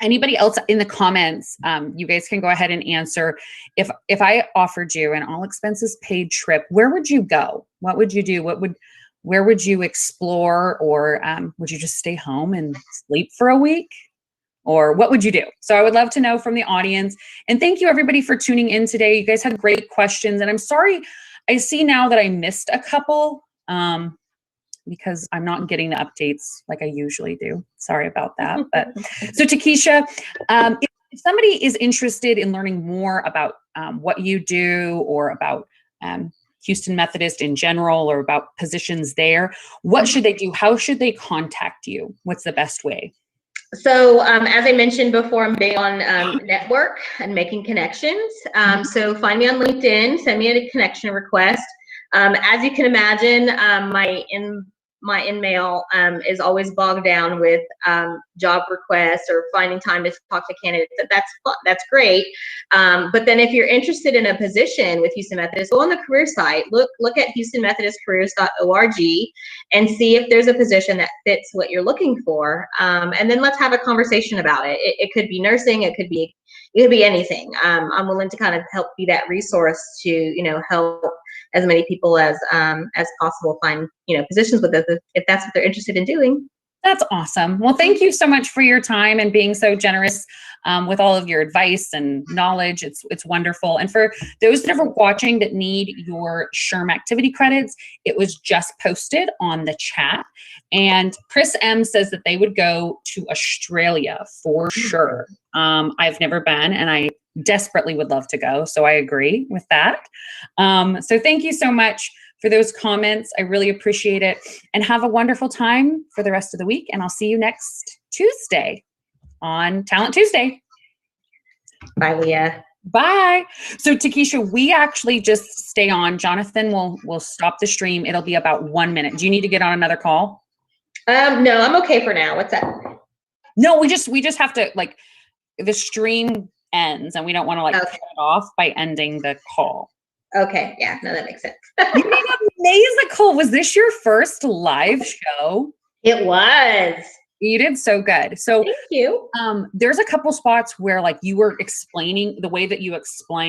anybody else in the comments, you guys can go ahead and answer. If I offered you an all expenses paid trip, where would you go? What would you do? Where would you explore? Or would you just stay home and sleep for a week? Or what would you do? So I would love to know from the audience. And thank you everybody for tuning in today. You guys had great questions. And I'm sorry, I see now that I missed a couple because I'm not getting the updates like I usually do. Sorry about that. But so Takisa, if somebody is interested in learning more about what you do or about Houston Methodist in general or about positions there, what should they do? How should they contact you? What's the best way? So as I mentioned before, I'm big on network and making connections. So find me on LinkedIn, send me a connection request. As you can imagine, my in-mail is always bogged down with job requests or finding time to talk to candidates. That's great. But then if you're interested in a position with Houston Methodist, go on the career site, look at houstonmethodistcareers.org and see if there's a position that fits what you're looking for. And then let's have a conversation about it. It could be nursing, it could be anything. I'm willing to kind of help be that resource to, help as many people as possible find, positions with it if that's what they're interested in doing. That's awesome. Well, thank you so much for your time and being so generous with all of your advice and knowledge. It's wonderful. And for those that are watching that need your SHRM activity credits, it was just posted on the chat. And Chris M says that they would go to Australia for sure. I've never been, and I desperately would love to go. So I agree with that. So thank you so much for those comments. I really appreciate it. And have a wonderful time for the rest of the week. And I'll see you next Tuesday on Talent Tuesday. Bye, Leah. Bye. So Takisa, we actually just stay on. Jonathan will stop the stream. It'll be about 1 minute. Do you need to get on another call? No, I'm okay for now. What's that? No, we just have to, like, the stream ends and we don't want to cut it off by ending the call. Okay. Yeah. No, that makes sense. You did amazing. Was this your first live show? It was. You did so good. So thank you. There's a couple spots where like you were explaining the way that you explain